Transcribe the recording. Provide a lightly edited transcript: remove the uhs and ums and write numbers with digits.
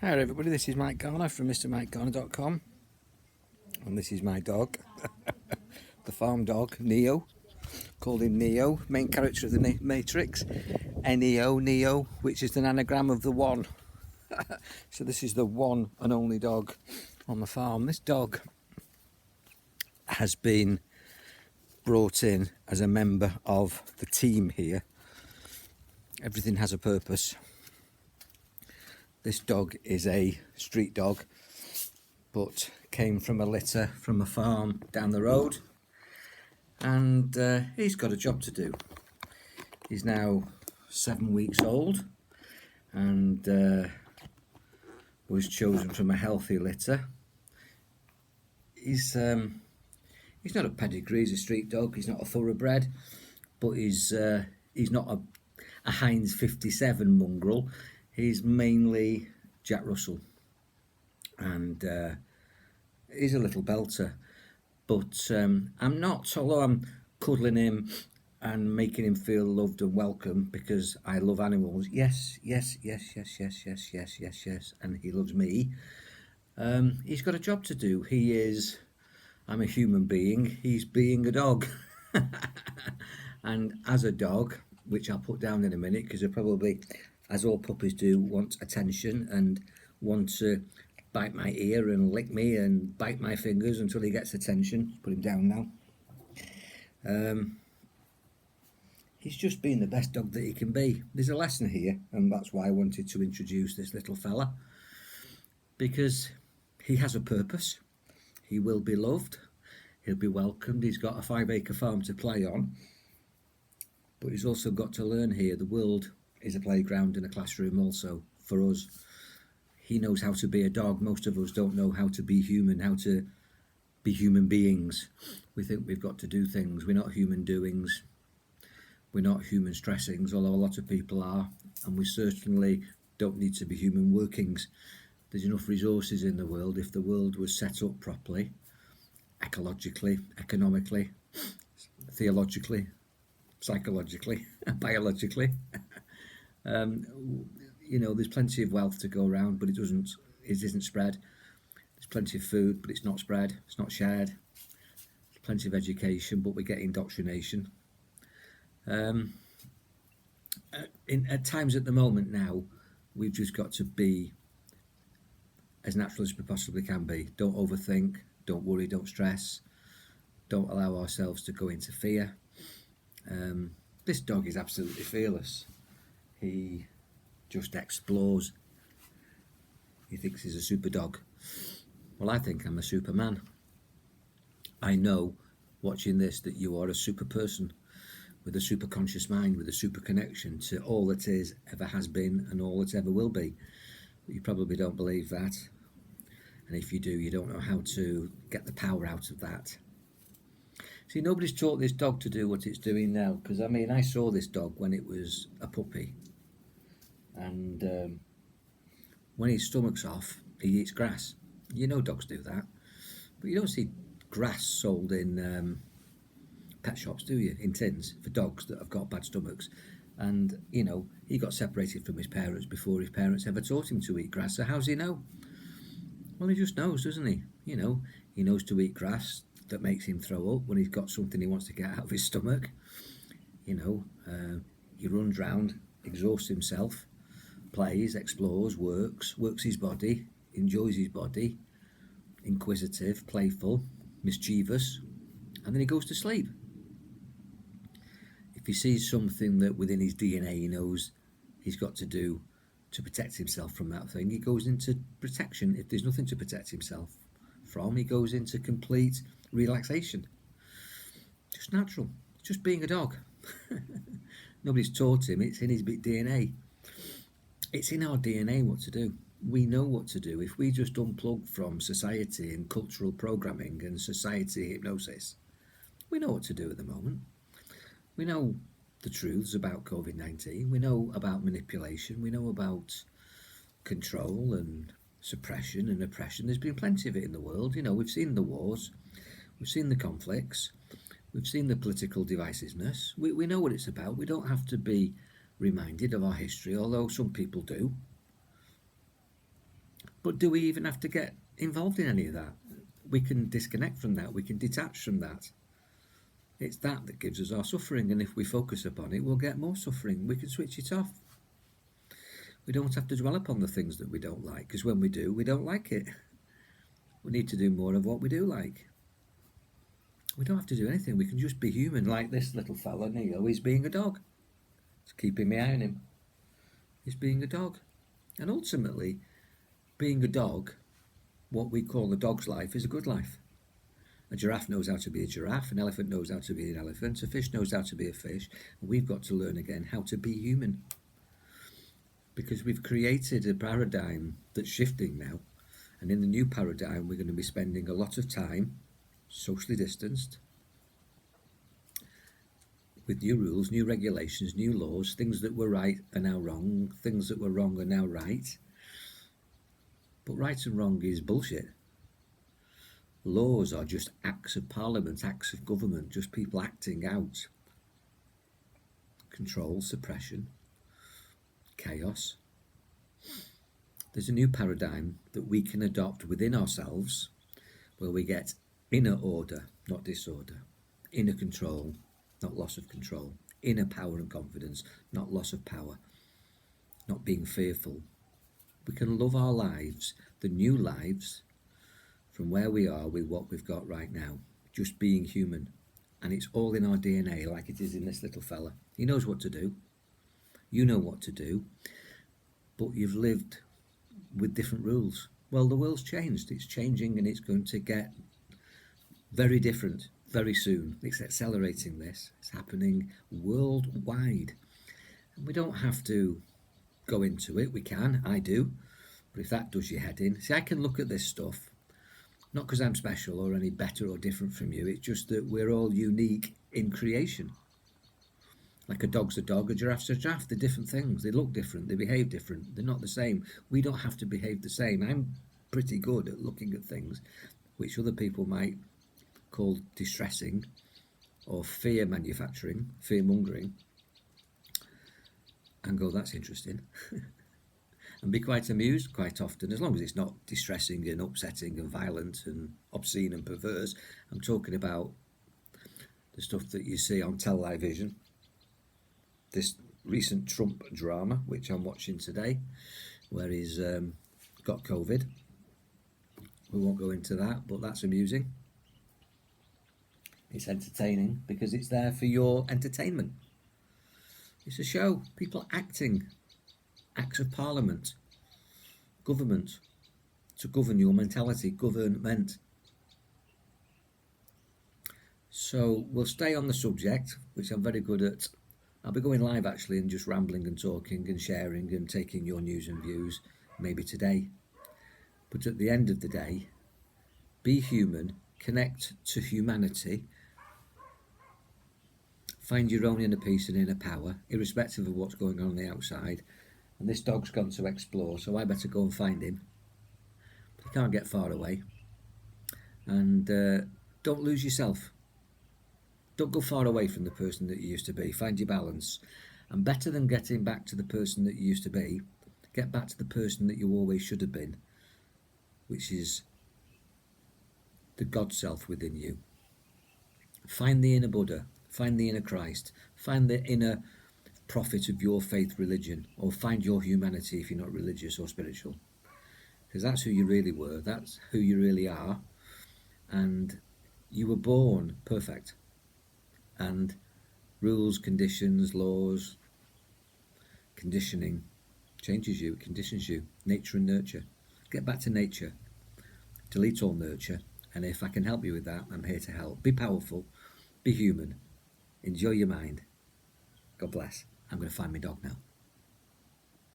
Hi everybody, this is Mike Garner from MrMikeGarner.com, and this is my dog, the farm dog, Neo. Called him Neo, main character of the Matrix, Neo, which is an anagram of the one. So this is the one and only dog on the farm. This dog has been brought in as a member of the team here. Everything has a purpose. This dog is a street dog, but came from a litter from a farm down the road, and he's got a job to do. He's now 7 weeks old and was chosen from a healthy litter. He's not a pedigree, he's a street dog, he's not a thoroughbred, but he's not a Heinz 57 mongrel. He's mainly Jack Russell, and he's a little belter. But I'm not, although I'm cuddling him and making him feel loved and welcome because I love animals. Yes, and he loves me. He's got a job to do. I'm a human being, he's being a dog. And as a dog, which I'll put down in a minute, because they probably, as all puppies do, want attention and want to bite my ear and lick me and bite my fingers until he gets attention. Put him down now. He's just being the best dog that he can be. There's a lesson here, and that's why I wanted to introduce this little fella, because he has a purpose. He will be loved, he'll be welcomed. He's got a 5-acre farm to play on, but he's also got to learn here. The world is a playground and a classroom also for us. He knows how to be a dog. Most of us don't know how to be human, how to be human beings. We think we've got to do things. We're not human doings. We're not human stressings, although a lot of people are. And we certainly don't need to be human workings. There's enough resources in the world. If the world was set up properly, ecologically, economically, theologically, psychologically, biologically, there's plenty of wealth to go around, but it isn't spread. There's plenty of food, but it's not spread, it's not shared. There's plenty of education, but we get indoctrination. At times at the moment now, we've just got to be as natural as we possibly can be. Don't overthink, don't worry, don't stress, don't allow ourselves to go into fear. This dog is absolutely fearless. He just explores. He thinks he's a super dog. Well, I think I'm a superman. I know, watching this, that you are a super person with a super conscious mind, with a super connection to all that is, ever has been, and all that ever will be. But you probably don't believe that. And if you do, you don't know how to get the power out of that. See, nobody's taught this dog to do what it's doing now, because I saw this dog when it was a puppy, and when his stomach's off, he eats grass. You know dogs do that, but you don't see grass sold in pet shops, do you? In tins for dogs that have got bad stomachs. And he got separated from his parents before his parents ever taught him to eat grass. So how's he know? Well, he just knows, doesn't he? He knows to eat grass that makes him throw up when he's got something he wants to get out of his stomach. He runs round, exhausts himself, plays, explores, works his body, enjoys his body, inquisitive, playful, mischievous, and then he goes to sleep. If he sees something that within his DNA he knows he's got to do to protect himself from that thing, he goes into protection. If there's nothing to protect himself from, he goes into complete relaxation. Just natural. It's just being a dog. Nobody's taught him. It's in his DNA. It's in our DNA what to do. We know what to do. If we just unplug from society and cultural programming and society hypnosis, we know what to do at the moment. We know the truths about COVID-19. We know about manipulation. We know about control and suppression and oppression. There's been plenty of it in the world. We've seen the wars. We've seen the conflicts. We've seen the political divisiveness. We know what it's about. We don't have to be reminded of our history, although some people do. But do we even have to get involved in any of that? We can disconnect from that, we can detach from that. It's that gives us our suffering, and if we focus upon it, we'll get more suffering. We can switch it off. We don't have to dwell upon the things that we don't like, because when we do, we don't like it. We need to do more of what we do like. We don't have to do anything. We can just be human, like this little fella, Neo. He's being a dog. It's keeping me eye on him. He's being a dog. And ultimately, being a dog, what we call a dog's life, is a good life. A giraffe knows how to be a giraffe, an elephant knows how to be an elephant, a fish knows how to be a fish, and we've got to learn again how to be human. Because we've created a paradigm that's shifting now, and in the new paradigm we're going to be spending a lot of time socially distanced, with new rules, new regulations, new laws. Things that were right are now wrong, things that were wrong are now right. But right and wrong is bullshit. Laws are just acts of parliament, acts of government, just people acting out control, suppression, chaos. There's a new paradigm that we can adopt within ourselves, where we get inner order, not disorder, inner control, not loss of control, inner power and confidence, not loss of power, not being fearful. We can love our lives, the new lives, from where we are with what we've got right now, just being human. And it's all in our DNA, like it is in this little fella. He knows what to do. You know what to do. But you've lived with different rules. Well, the world's changed. It's changing, and it's going to get very different very soon. It's accelerating this. It's happening worldwide. And we don't have to go into it. We can. I do. But if that does your head in, see, I can look at this stuff, not because I'm special or any better or different from you. It's just that we're all unique in creation. Like a dog's a dog, a giraffe's a giraffe. They're different things. They look different. They behave different. They're not the same. We don't have to behave the same. I'm pretty good at looking at things which other people might call distressing or fear manufacturing, fear mongering, and go, that's interesting. And be quite amused quite often, as long as it's not distressing and upsetting and violent and obscene and perverse. I'm talking about the stuff that you see on television. This recent Trump drama, which I'm watching today, where he's got COVID. We won't go into that, but that's amusing. It's entertaining because it's there for your entertainment. It's a show. People acting. Acts of parliament. Government. To govern your mentality. Government. So we'll stay on the subject, which I'm very good at. I'll be going live actually and just rambling and talking and sharing and taking your news and views maybe today. But at the end of the day, be human, connect to humanity, find your own inner peace and inner power, irrespective of what's going on the outside. And this dog's gone to explore, so I better go and find him. He can't get far away. And don't lose yourself. Don't go far away from the person that you used to be. Find your balance. And better than getting back to the person that you used to be, get back to the person that you always should have been, which is the God self within you. Find the inner Buddha. Find the inner Christ. Find the inner prophet of your faith religion, or find your humanity if you're not religious or spiritual. Because that's who you really were. That's who you really are. And you were born perfect. And rules, conditions, laws, conditioning changes you, it conditions you. Nature and nurture. Get back to nature. Delete all nurture. And if I can help you with that, I'm here to help. Be powerful. Be human. Enjoy your mind. God bless. I'm going to find my dog now.